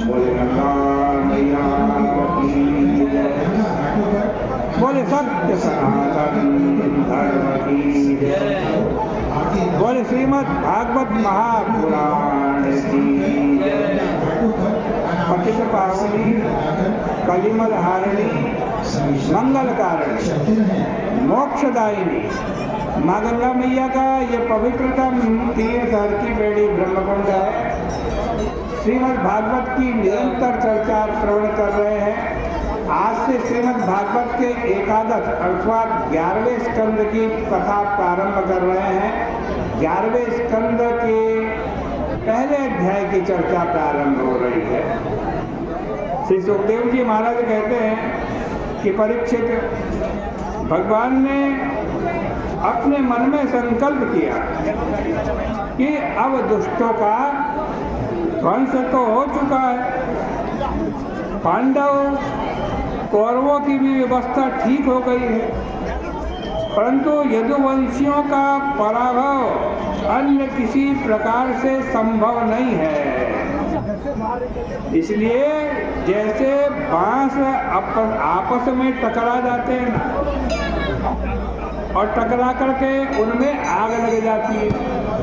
बोले मैया की जय, बोले सत्य सनातन धर्म की जय, बोले श्रीमद् भागवत महापुराण की जय। पतित पावनी कलिमल हारिणी मंगलकारिणी मोक्षदायिनी माँ गंगा मैया का ये पवित्रतम तीर्थ हर की बेड़ी ब्रह्मकुंड है। श्रीमद् भागवत की निरंतर चर्चा श्रवण कर रहे हैं। आज से श्रीमद् भागवत के एकादश अर्थात 11वें स्कंद की कथा प्रारंभ कर रहे हैं। 11वें स्कंद के पहले अध्याय की चर्चा प्रारंभ हो रही है। श्री सुखदेव जी महाराज कहते हैं कि परीक्षित, भगवान ने अपने मन में संकल्प किया कि अब दुष्टों का ध्वंस तो हो चुका है, पांडव कौरवों की भी व्यवस्था ठीक हो गई है, परंतु यदुवंशियों का पराभव अन्य किसी प्रकार से संभव नहीं है। इसलिए जैसे बांस आपस में टकरा जाते हैं ना, और टकरा करके उनमें आग लग जाती है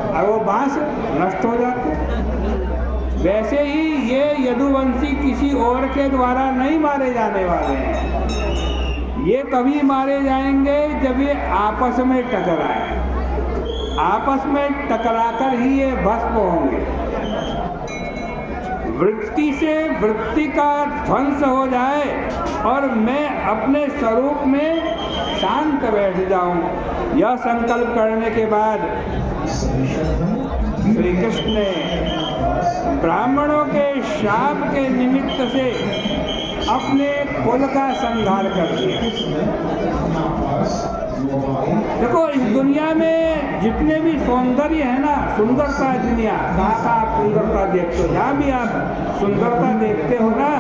और वो बांस नष्ट हो जाते हैं, वैसे ही ये यदुवंशी किसी और के द्वारा नहीं मारे जाने वाले हैं। ये तभी मारे जाएंगे जब ये आपस में टकराए, आपस में टकराकर ही ये भस्म होंगे। वृत्ति से वृत्ति का ध्वंस हो जाए और मैं अपने स्वरूप में शांत बैठ जाऊं। यह संकल्प करने के बाद श्री कृष्ण ने ब्राह्मणों के शाप के निमित्त से अपने कुल का संहार कर दिया। देखो, इस दुनिया में जितने भी सौंदर्य है ना, सुंदरता है दुनिया, कहाँ आप सुंदरता देखते हो, जहाँ भी आप सुंदरता देखते हो ना,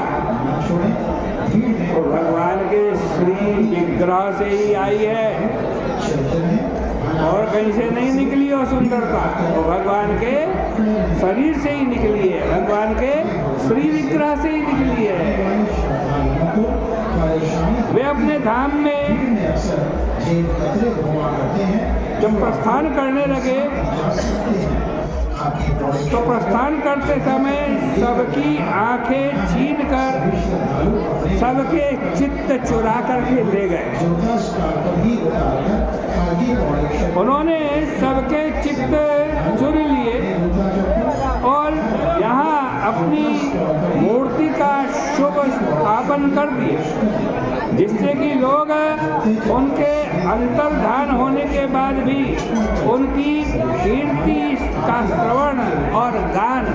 तो भगवान के श्री विग्रह से ही आई है, और कहीं से नहीं निकली हो सुंदरता, वो भगवान के शरीर से ही निकली है, भगवान के श्री विग्रह से ही निकली है। वे अपने धाम में जब प्रस्थान करने लगे तो प्रस्थान करते समय सबकी आंखें छीनकर सबके चित्त चुरा करके ले गए। उन्होंने सबके चित्त चुन लिए और यहाँ अपनी मूर्ति का शुभ स्थापन कर दिया, जिससे कि लोग उनके अंतर्धान होने के बाद भी उनकी कीर्ति का श्रवण और गान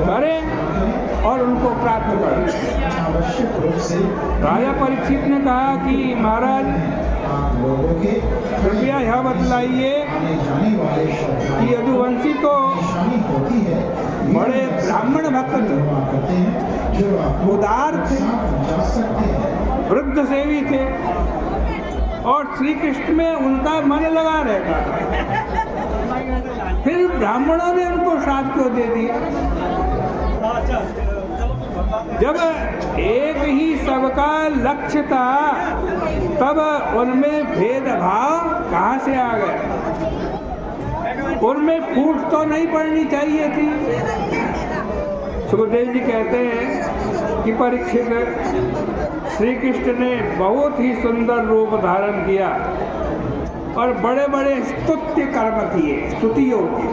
करें और उनको प्राप्त करें। राजा परीक्षित ने कहा कि महाराज, कृपया यह बतलाइए कि यदुवंशी तो बड़े ब्राह्मण भक्त थे, उदार थे, वृद्ध सेवी थे, और श्री कृष्ण में उनका मन लगा रहता था, फिर ब्राह्मणों ने उनको श्राप क्यों दे दिया? जब एक ही सबका लक्ष्य था तब उनमें भेदभाव कहाँ से आ गया? उनमें फूट तो नहीं पड़नी चाहिए थी। सुखदेव जी कहते हैं कि परीक्षित, श्री कृष्ण ने बहुत ही सुंदर रूप धारण किया और बड़े बड़े स्तुत्य कर्म किए, स्तुतियों की।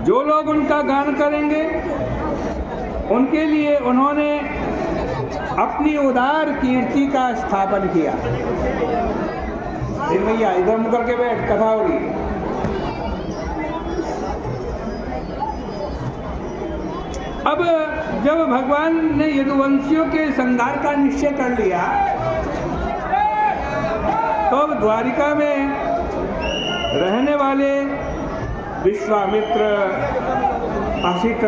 जो लोग उनका गान करेंगे उनके लिए उन्होंने अपनी उदार कीर्ति का स्थापन किया। भैया इधर मुड़ करके बैठ, कथा हो रही है। अब जब भगवान ने यदुवंशियों के संहार का निश्चय कर लिया तो अब द्वारिका में रहने वाले विश्वामित्र, असित,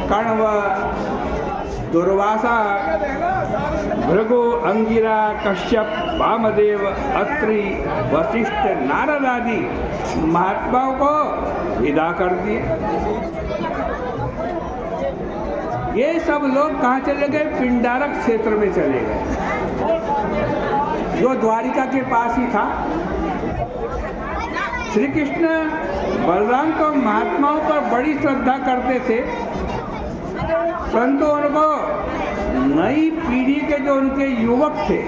कण्व, दुर्वासा, भृगु, अंगिरा, कश्यप, वामदेव, अत्रि, वशिष्ठ, नारद आदि महात्माओं को विदा कर दिए। ये सब लोग कहाँ चले गए? पिंडारक क्षेत्र में चले गए, जो द्वारिका के पास ही था। श्री कृष्ण बलराम तो महात्माओं पर बड़ी श्रद्धा करते थे, परंतु उनको नई पीढ़ी के जो उनके युवक थे,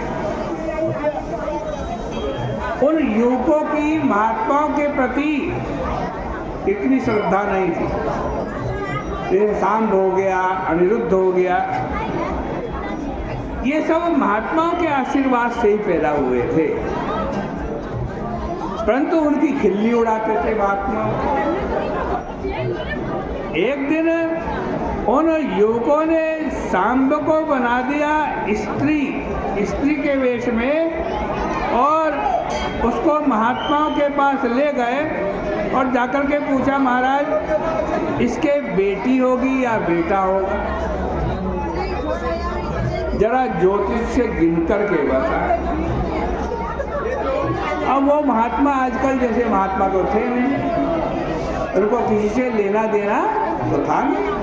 उन युवकों की महात्माओं के प्रति इतनी श्रद्धा नहीं थी। जैसे सांब हो गया, अनिरुद्ध हो गया, ये सब महात्माओं के आशीर्वाद से ही पैदा हुए थे, परंतु उनकी खिल्ली उड़ाते थे महात्माओं। एक दिन उन युवकों ने सांब को बना दिया स्त्री के वेश में, और उसको महात्माओं के पास ले गए और जाकर के पूछा, महाराज इसके बेटी होगी या बेटा होगा? जरा ज्योतिष से गिन करके बता। अब वो महात्मा आजकल जैसे महात्मा तो थे नहीं, उनको किसी से लेना देना तो था नहीं।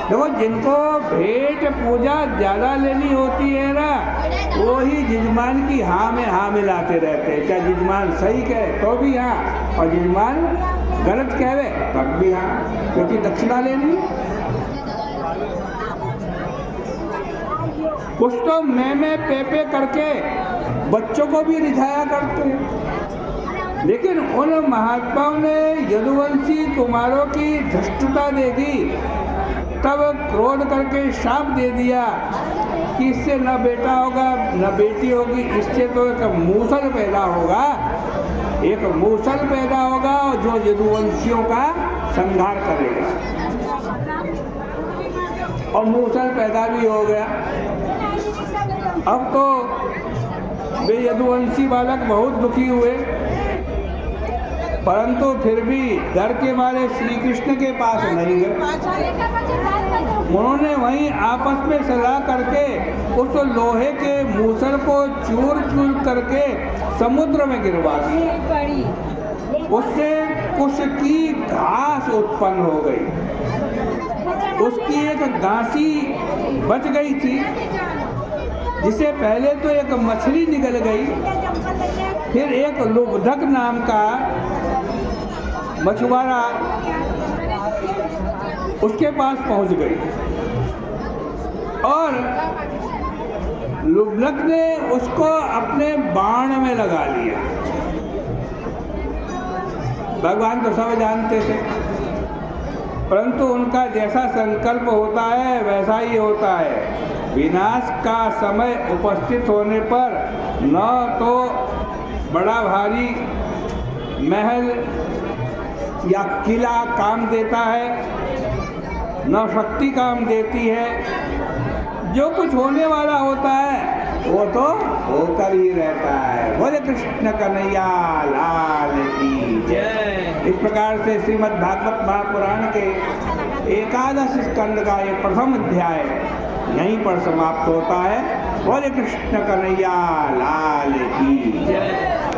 देखो, जिनको भेंट पूजा ज्यादा लेनी होती है ना, वो ही जजमान की हाँ में हाँ मिलाते रहते हैं। क्या जजमान सही कहे तो भी हाँ, और जजमान गलत कहे तब भी हाँ, क्योंकि दक्षिणा लेनी। कुछ तो मैं पे करके बच्चों को भी रिझाया करते हैं। लेकिन उन महात्माओं ने यदुवंशी कुमारों की धृष्टता देखी, तब क्रोध करके शाप दे दिया कि इससे न बेटा होगा न बेटी होगी, इससे तो एक मूसल पैदा होगा, एक मूसल पैदा होगा जो यदुवंशियों का संहार करेगा। और मूसल पैदा भी हो गया। अब तो वे यदुवंशी बालक बहुत दुखी हुए, परंतु फिर भी डर के मारे श्री कृष्ण के पास नहीं गए। उन्होंने वहीं आपस में सलाह करके उस लोहे के मूसल को चूर चूर करके समुद्र में गिरवा दिया। उससे कुश की घास उत्पन्न हो गई, उसकी एक दासी बच गई थी, जिसे पहले तो एक मछली निकल गई, फिर एक लुब्धक नाम का मछुआरा उसके पास पहुंच गई, और लुब्धक ने उसको अपने बाण में लगा लिया। भगवान तो सब जानते थे, परंतु उनका जैसा संकल्प होता है वैसा ही होता है। विनाश का समय उपस्थित होने पर न तो बड़ा भारी महल या किला काम देता है, न शक्ति काम देती है। जो कुछ होने वाला होता है वो तो होकर ही रहता है। बोले कृष्ण कन्हैया लाल की जय। इस प्रकार से श्रीमद् भागवत महापुराण के 11 स्कंद का ये प्रथम अध्याय यहीं पर समाप्त होता है। बोले कृष्ण कन्हैया लाल की जय।